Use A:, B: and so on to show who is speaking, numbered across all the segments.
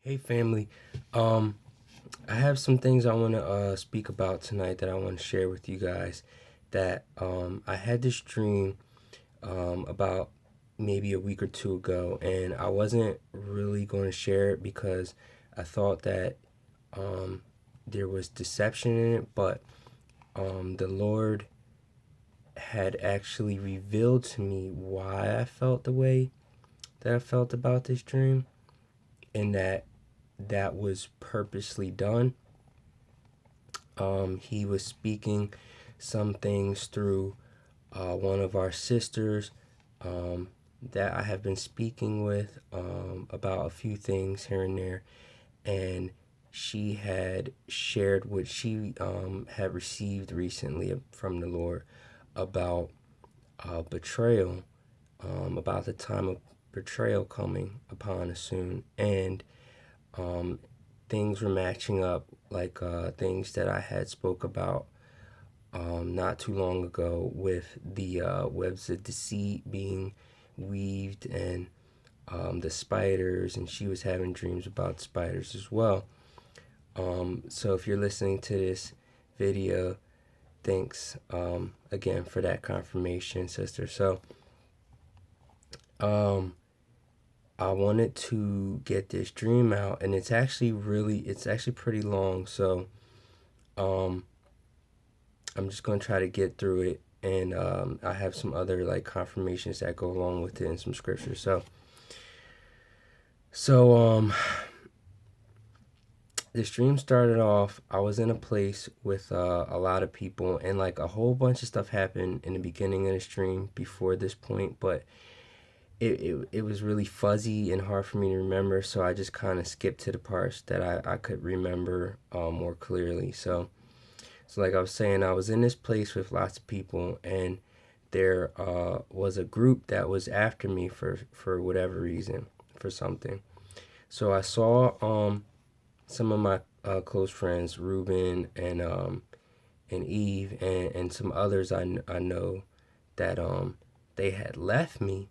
A: Hey family, um, I have some things I want to speak about tonight that I want to share with you guys. That I had this dream about maybe a week or two ago, and I wasn't really going to share it because I thought that um, there was deception in it, but the Lord had actually revealed to me why I felt the way that I felt about this dream, and that was purposely done. He was speaking some things through one of our sisters um, that I have been speaking with about a few things here and there. And she had shared what she had received recently from the Lord about betrayal, about the time of betrayal coming upon us soon. And um, things were matching up, like things that I had spoke about not too long ago, with the webs of deceit being weaved, and the spiders, and she was having dreams about spiders as well. So if you're listening to this video, thanks again for that confirmation, sister. So um, I wanted to get this dream out, and it's actually pretty long. So um, I'm just gonna try to get through it, and I have some other like confirmations that go along with it and some scriptures. So this dream started off. I was in a place with a lot of people, and like a whole bunch of stuff happened in the beginning of the stream before this point, but it was really fuzzy and hard for me to remember. So I just kind of skipped to the parts that I could remember more clearly. So like I was saying, I was in this place with lots of people, and there was a group that was after me for whatever reason, for something. So I saw some of my close friends, Ruben and Eve, and some others I know that they had left me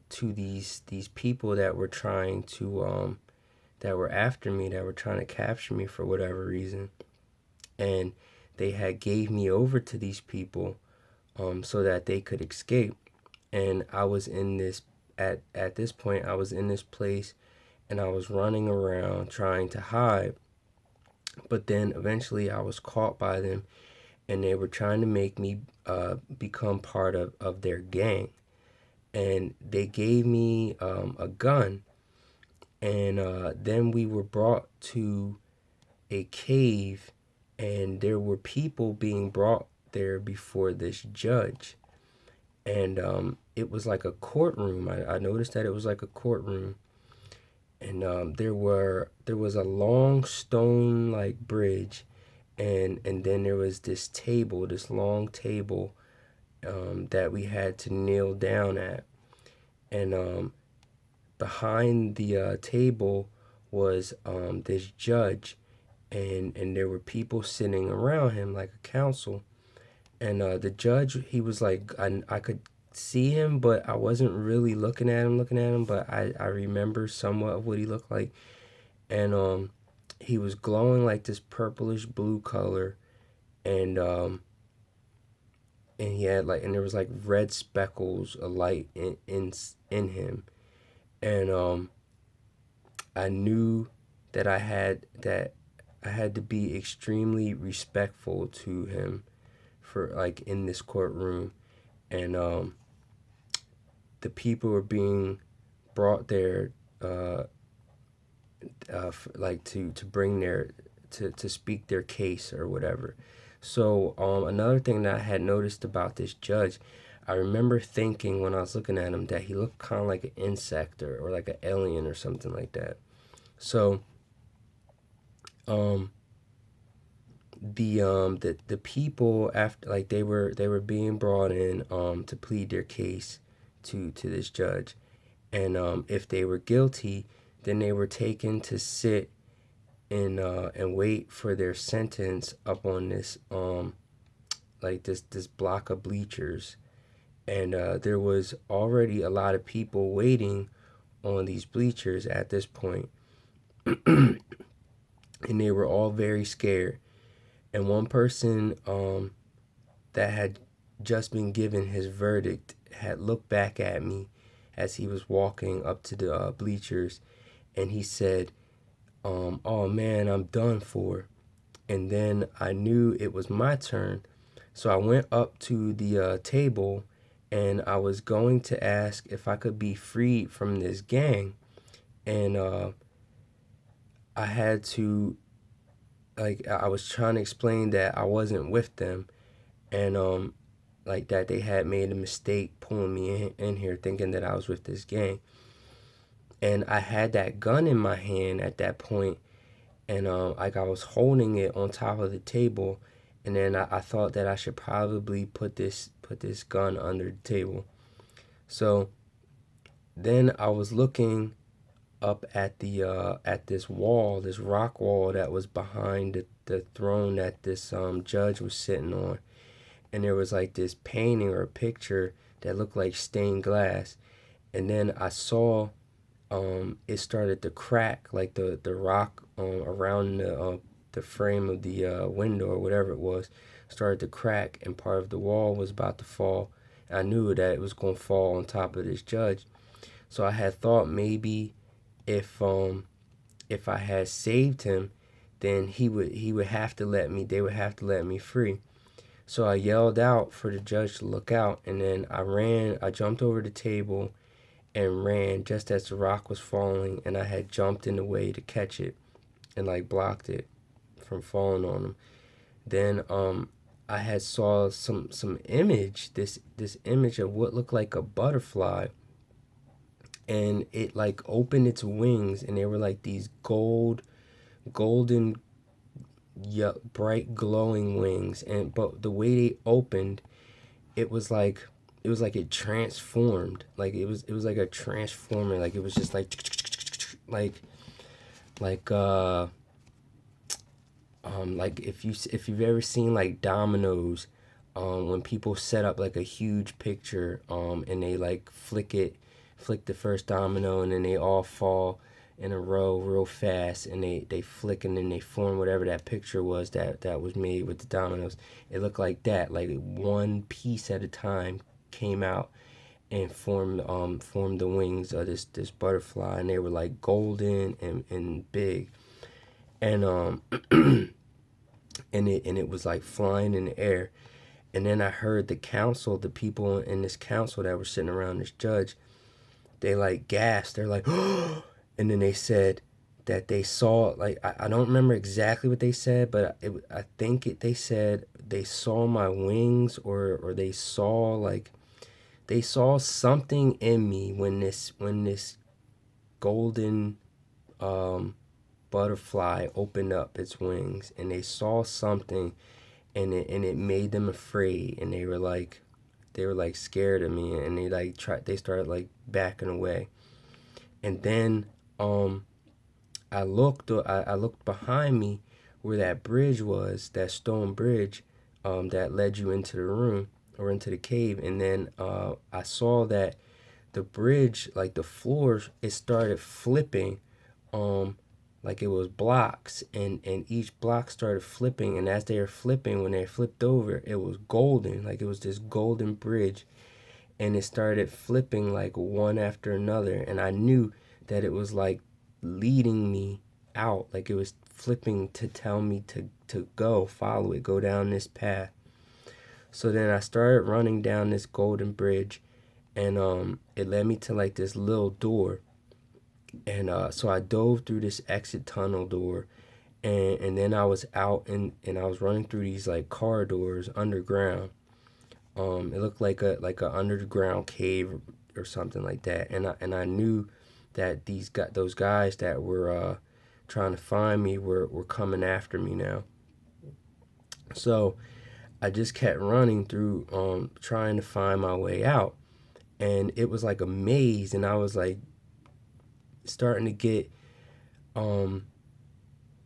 A: to these people that were trying to that were after me, that were trying to capture me for whatever reason. And they had gave me over to these people so that they could escape. And I was in this at this point I was in this place, and I was running around trying to hide. But then eventually I was caught by them, and they were trying to make me become part of their gang. And they gave me a gun, and then we were brought to a cave, and there were people being brought there before this judge. And it was like a courtroom. I noticed that it was like a courtroom, and there was a long stone like bridge, and then there was this table, this long table that we had to kneel down at. And behind the table was this judge, and there were people sitting around him like a council. And the judge, he was like, I could see him, but I wasn't really looking at him, but I remember somewhat of what he looked like. And he was glowing like this purplish blue color, and he had like, and there was like red speckles of light in him. And I knew that I had to be extremely respectful to him for like in this courtroom. And the people were being brought there uh, like to bring their to speak their case or whatever. So another thing that I had noticed about this judge, I remember thinking when I was looking at him that he looked kind of like an insect, or like an alien or something like that. So um, the people, after, like, they were being brought in to plead their case to this judge. And if they were guilty, then they were taken to sit and wait for their sentence up on this like this block of bleachers. And there was already a lot of people waiting on these bleachers at this point. and they were all very scared. And one person that had just been given his verdict had looked back at me as he was walking up to the bleachers, and he said, "Oh man, I'm done for." And then I knew it was my turn, so I went up to the table, and I was going to ask if I could be freed from this gang, and I had to, like, I was trying to explain that I wasn't with them, and like that they had made a mistake pulling me in here thinking that I was with this gang. And I had that gun in my hand at that point, and like I was holding it on top of the table, and then I thought that I should probably put this gun under the table. So then I was looking up at this wall, this rock wall that was behind the throne that this judge was sitting on, and there was like this painting or a picture that looked like stained glass, and then I saw it started to crack, like the rock around the frame of the window or whatever it was started to crack, and part of the wall was about to fall. I knew that it was going to fall on top of this judge. So I had thought maybe if if I had saved him, then he would have to let me. They would have to let me free. So I yelled out for the judge to look out, and then I ran. I jumped over the table and ran just as the rock was falling, and I had jumped in the way to catch it and like blocked it from falling on him. Then I had saw some image, this image of what looked like a butterfly, and it like opened its wings, and they were like these golden, yeah, bright glowing wings, and but the way they opened, it was like it transformed, like it was like a transformer, like it was just like like uh like if you've ever seen like dominoes, when people set up like a huge picture, and they like flick the first domino, and then they all fall in a row real fast, and they flick, and then they form whatever that picture was that was made with the dominoes. It looked like that, like one piece at a time came out and formed the wings of this butterfly, and they were like golden and big, and and it was like flying in the air. And then I heard the people in this council that were sitting around this judge, they like gasped. They're like, and then they said that they saw, like, I don't remember exactly what they said, but I think they said they saw my wings, or they saw something in me when this golden um, butterfly opened up its wings, and they saw something, and it made them afraid, and they were like scared of me, and they started like backing away. And then I looked behind me where that bridge was, that stone bridge, that led you into the room or into the cave, and then I saw that the bridge, like the floors, it started flipping, um, like it was blocks, and each block started flipping, and as they were flipping, when they flipped over, it was golden, like it was this golden bridge, and it started flipping like one after another, and I knew that it was like leading me out, like it was flipping to tell me to go follow it, go down this path. So then I started running down this golden bridge, and it led me to like this little door, and so I dove through this exit tunnel door, and then I was out, and I was running through these like corridors underground. It looked like a underground cave or something like that, and I knew that those guys that were trying to find me were coming after me now. So I just kept running through, trying to find my way out, and it was like a maze, and I was like starting to get um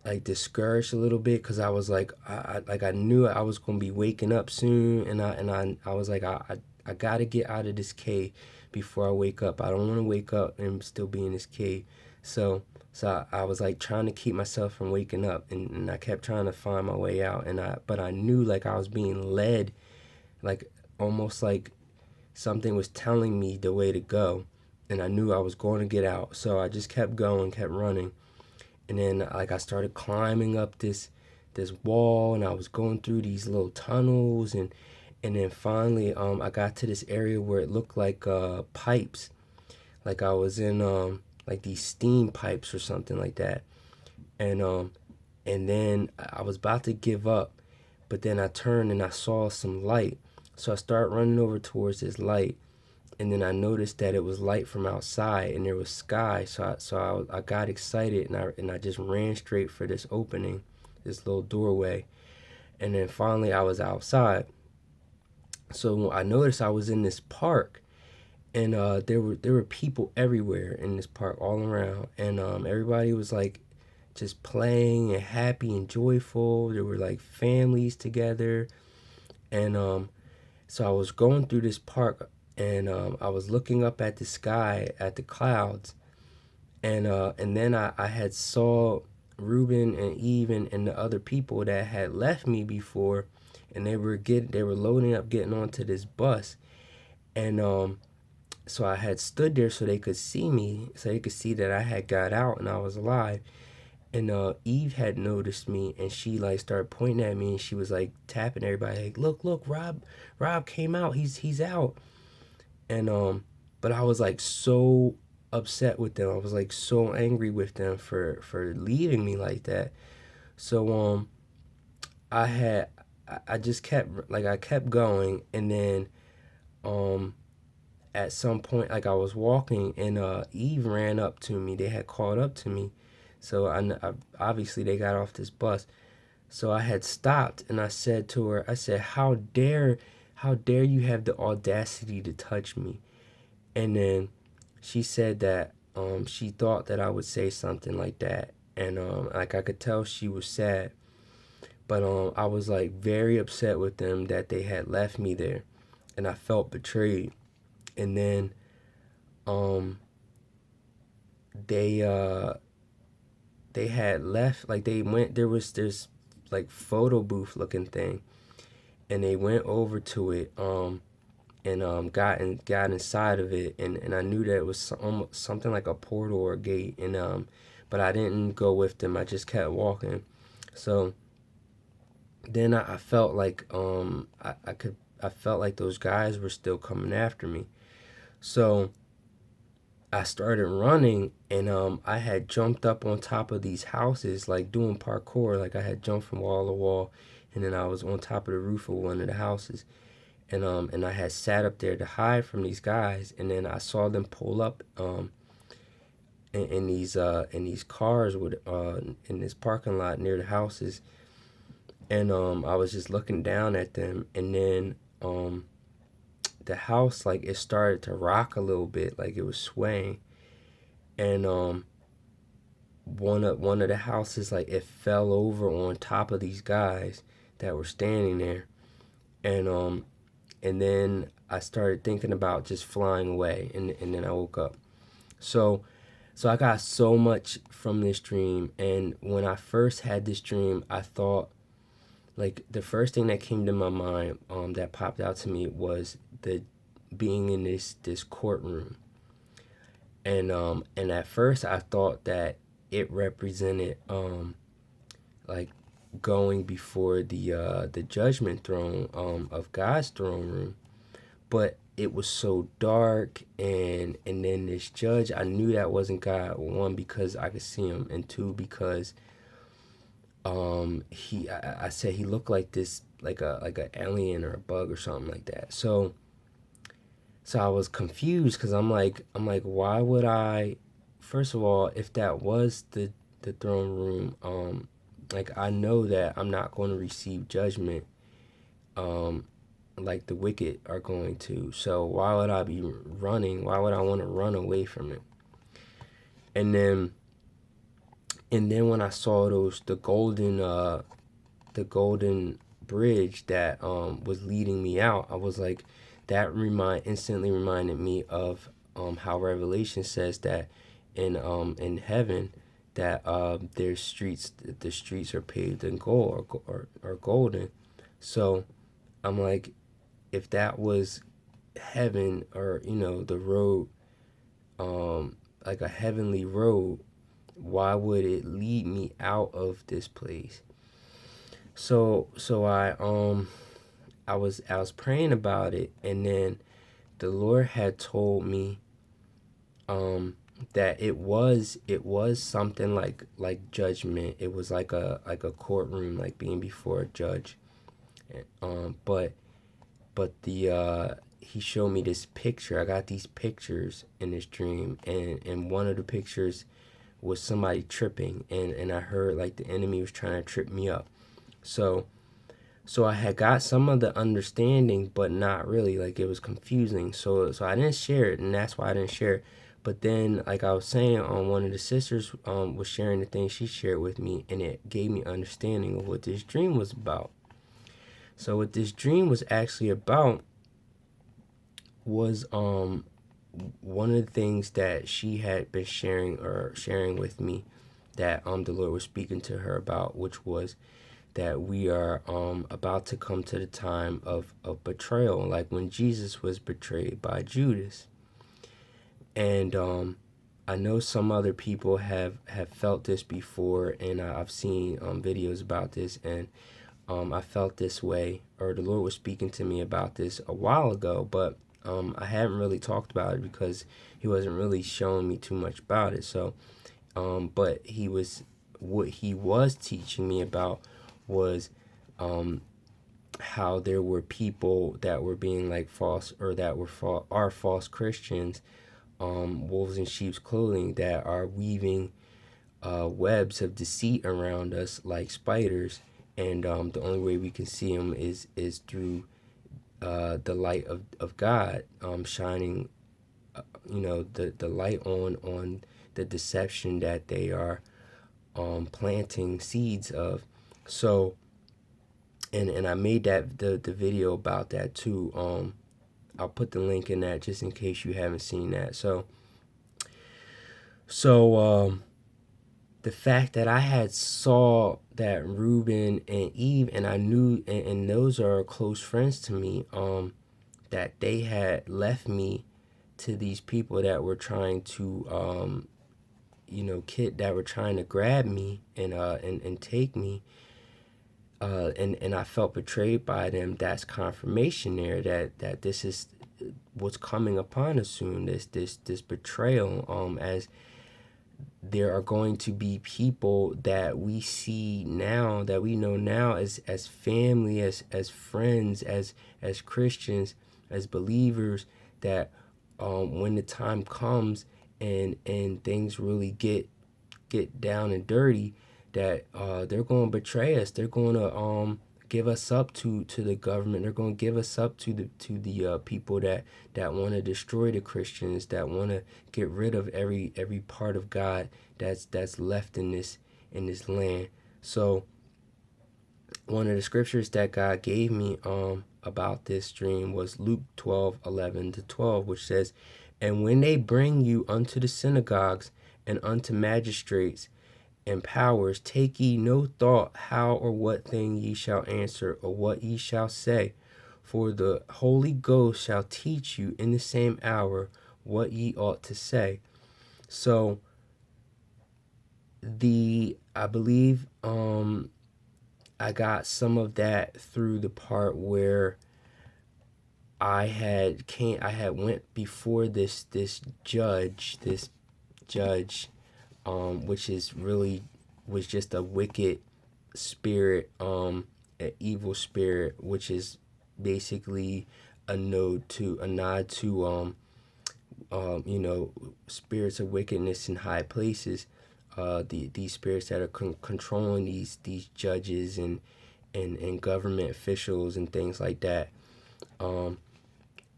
A: like discouraged a little bit, because I was like, I knew I was gonna be waking up soon, and I was like, I gotta get out of this cave before I wake up. I don't want to wake up and still be in this cave. So I was like trying to keep myself from waking up, and I kept trying to find my way out, but I knew like I was being led, like almost like something was telling me the way to go, and I knew I was going to get out. So I just kept going, kept running, and then like I started climbing up this wall, and I was going through these little tunnels, and then finally I got to this area where it looked like pipes, like I was in like these steam pipes or something like that. And then I was about to give up, but then I turned and I saw some light. So I started running over towards this light, and then I noticed that it was light from outside and there was sky. So I got excited, and I just ran straight for this opening, this little doorway. And then finally I was outside. So I noticed I was in this park, and there were people everywhere in this park all around, and everybody was like just playing and happy and joyful. There were like families together, and so I was going through this park, and I was looking up at the sky at the clouds, and then I had saw Ruben and Eve and the other people that had left me before, and they were loading up, getting onto this bus, and so I had stood there so they could see me, so they could see that I had got out and I was alive. And Eve had noticed me, and she like started pointing at me, and she was like tapping everybody, like, look, Rob came out, he's out. And but I was like so upset with them. I was like so angry with them for leaving me like that. So I had I just kept like I kept going, and then um at some point, like I was walking, and Eve ran up to me. They had caught up to me, so I obviously they got off this bus. So I had stopped, and I said to her, I said, how dare you have the audacity to touch me?" And then she said that she thought that I would say something like that, and like I could tell she was sad, but I was like very upset with them that they had left me there, and I felt betrayed. And then um they uh they had left, like they went, there was this like photo booth looking thing, and they went over to it, and got inside of it, and I knew that it was something like a portal or a gate, and but I didn't go with them. I just kept walking. So then I felt like I felt like those guys were still coming after me. So I started running, and I had jumped up on top of these houses, like doing parkour. Like I had jumped from wall to wall, and then I was on top of the roof of one of the houses, and I had sat up there to hide from these guys, and then I saw them pull up in these cars with in this parking lot near the houses, and I was just looking down at them, and then the house, like it started to rock a little bit, like it was swaying, and one of the houses, like it fell over on top of these guys that were standing there, and and then I started thinking about just flying away, and then I woke up. So so I got so much from this dream, and when I first had this dream, I thought, like, the first thing that came to my mind, that popped out to me, was the being in this courtroom, and at first I thought that it represented like going before the judgment throne, of God's throne room, but it was so dark, and then this judge, I knew that wasn't God. One, because I could see him, and two, because I said he looked like this, like a alien or a bug or something like that. So I was confused, because I'm like, why would I, first of all, if that was the throne room, like I know that I'm not going to receive judgment, um like the wicked are going to. So why would I be running? Why would I want to run away from it? And then when I saw the golden bridge that was leading me out, I was like, that instantly reminded me of how Revelation says that in heaven that there's streets, the streets are paved in gold or golden. So I'm like, if that was heaven, or the road, like a heavenly road, why would it lead me out of this place? So I was praying about it, and then the Lord had told me um that it was something like judgment. It was like a courtroom, like being before a judge. But the he showed me this picture. I got these pictures in this dream, and one of the pictures was somebody tripping, and I heard like the enemy was trying to trip me up. So so I had got some of the understanding, but not really. Like, it was confusing. So I didn't share it, and that's why I didn't share it. But then, like I was saying, one of the sisters was sharing the thing she shared with me, and it gave me understanding of what this dream was about. So what this dream was actually about was one of the things that she had been sharing with me, that the Lord was speaking to her about, which was that we are about to come to the time of betrayal, like when Jesus was betrayed by Judas. And I know some other people have felt this before, and I've seen videos about this, and I felt this way, or the Lord was speaking to me about this a while ago, but I hadn't really talked about it because He wasn't really showing me too much about it. So, but what He was teaching me about was how there were people that were being like false, or that are false Christians, wolves in sheep's clothing, that are weaving webs of deceit around us like spiders, and the only way we can see them is through the light of God, shining, the light on the deception that they are planting seeds of. So, and I made the video about that too. I'll put the link in that just in case you haven't seen that. So the fact that I had saw that Reuben and Eve, and I knew, and those are close friends to me, that they had left me to these people that were trying to that were trying to grab me and take me, and I felt betrayed by them. That's confirmation there that this is what's coming upon us soon. This betrayal. As there are going to be people that we see now, that we know now, as family, as friends, as Christians, as believers, that when the time comes and things really get down and dirty, that they're going to betray us. They're going to give us up to the government. They're going to give us up to the people that want to destroy the Christians, that want to get rid of every part of God that's left in this land. So one of the scriptures that God gave me about this dream was Luke 12:11-12, which says, "And when they bring you unto the synagogues and unto magistrates and powers, take ye no thought how or what thing ye shall answer, or what ye shall say. For the Holy Ghost shall teach you in the same hour what ye ought to say." So I believe I got some of that through the part where I had went before this judge, which is really was just a wicked spirit, an evil spirit, which is basically a nod to spirits of wickedness in high places. These spirits that are controlling these judges and government officials and things like that.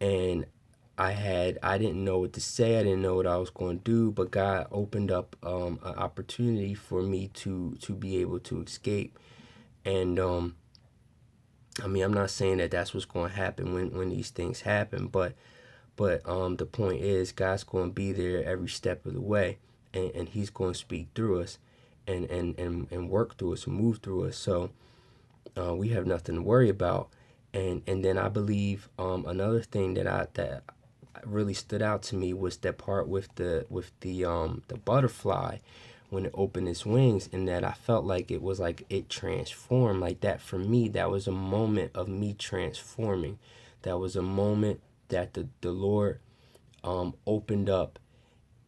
A: And I didn't know what to say. I didn't know what I was going to do, but God opened up an opportunity for me to be able to escape. And I mean, I'm not saying that that's what's going to happen when these things happen, but the point is, God's going to be there every step of the way. and he's going to speak through us and work through us and move through us. So we have nothing to worry about. And then I believe another thing that really stood out to me was that part with the butterfly when it opened its wings, and that I felt like it was like it transformed. Like that for me, that was a moment of me transforming. That was a moment that the Lord opened up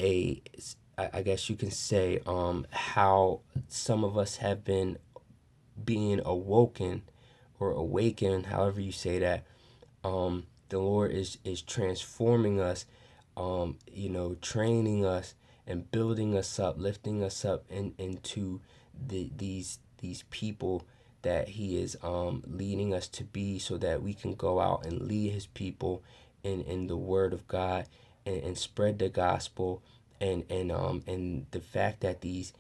A: a, I guess you can say, how some of us have been being awoken or awakened, however you say that. The Lord is transforming us, training us and building us up, lifting us up into these people that He is leading us to be, so that we can go out and lead His people in the Word of God, and spread the gospel, and the fact that this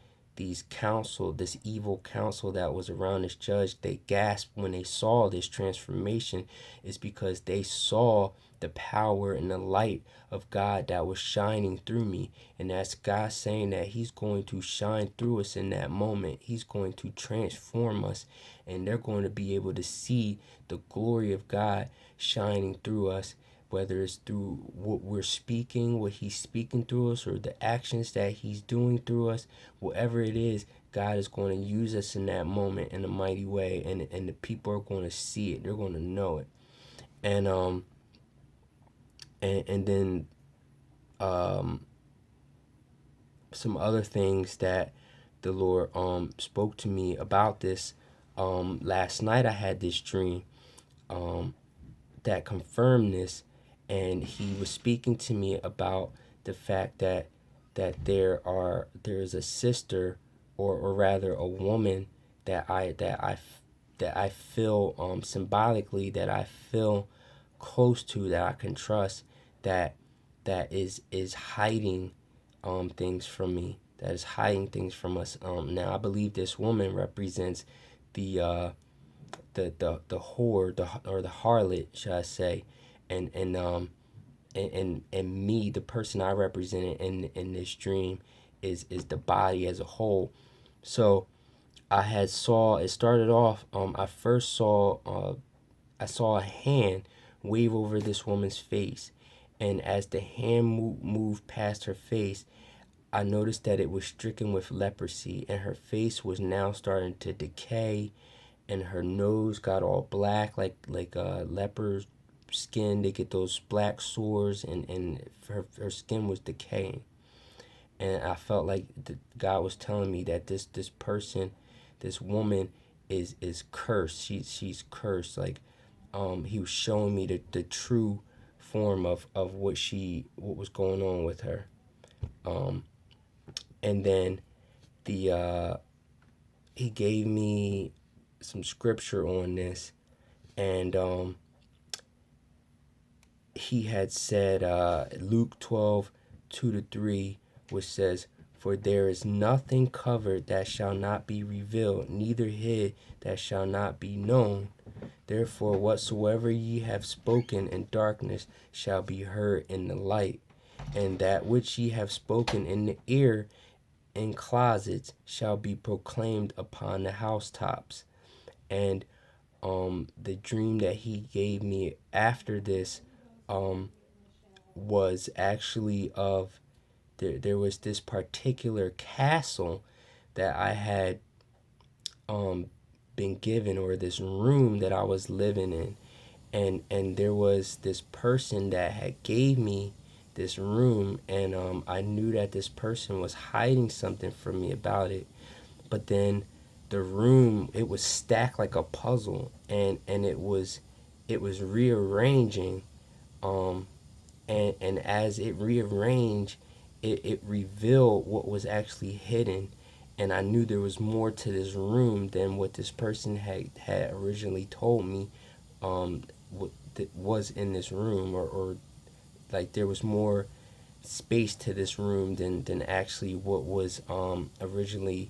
A: evil council that was around this judge, they gasped when they saw this transformation, is because they saw the power and the light of God that was shining through me. And that's God saying that He's going to shine through us in that moment. He's going to transform us, and they're going to be able to see the glory of God shining through us, whether it's through what we're speaking, what He's speaking through us, or the actions that He's doing through us. Whatever it is, God is going to use us in that moment in a mighty way, and the people are going to see it. They're going to know it. And then some other things that the Lord spoke to me about this. Last night I had this dream that confirmed this, and He was speaking to me about the fact that there's a sister, or rather a woman, that I feel symbolically, that I feel close to, that I can trust, that is hiding things from me, that is hiding things from us. Now I believe this woman represents the the whore, or the harlot, should I say, and me, the person I represented in this dream, is the body as a whole. So I had saw it started off. I saw a hand wave over this woman's face, and as the hand moved past her face, I noticed that it was stricken with leprosy, and her face was now starting to decay, and her nose got all black, like leper skin. They get those black sores, and her skin was decaying. And I felt like God was telling me that this person, this woman, is cursed. She's cursed. Like He was showing me the true form of what was going on with her. And then the He gave me some scripture on this, and He had said, Luke 12:2-3, which says, "For there is nothing covered that shall not be revealed, neither hid that shall not be known. Therefore whatsoever ye have spoken in darkness shall be heard in the light, and that which ye have spoken in the ear in closets shall be proclaimed upon the housetops." And the dream that He gave me after this was actually of, there was this particular castle that I had been given, or this room that I was living in, and there was this person that had gave me this room, and I knew that this person was hiding something from me about it. But then the room, it was stacked like a puzzle, and it was rearranging, and as it rearranged, it revealed what was actually hidden. And I knew there was more to this room than what this person had originally told me what was in this room, or like there was more space to this room than actually what was originally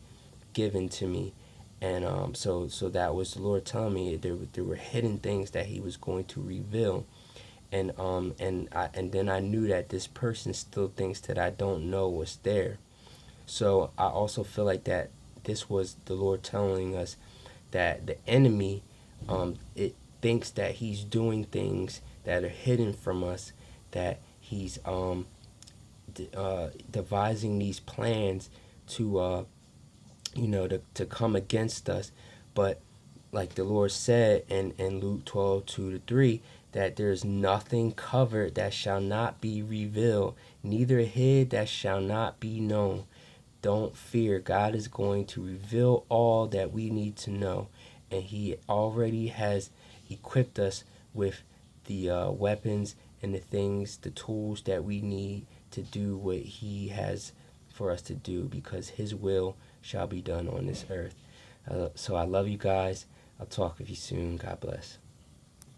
A: given to me. And so that was the Lord telling me there were hidden things that He was going to reveal. And then I knew that this person still thinks that I don't know what's there. So I also feel like that this was the Lord telling us that the enemy, it thinks that he's doing things that are hidden from us, that he's devising these plans to to come against us. But like the Lord said in Luke 12:2-3, that there's nothing covered that shall not be revealed, neither hid that shall not be known. Don't fear. God is going to reveal all that we need to know. And He already has equipped us with the weapons and the things, the tools that we need to do what He has for us to do, because His will shall be done on this earth. So I love you guys. I'll talk with you soon. God bless.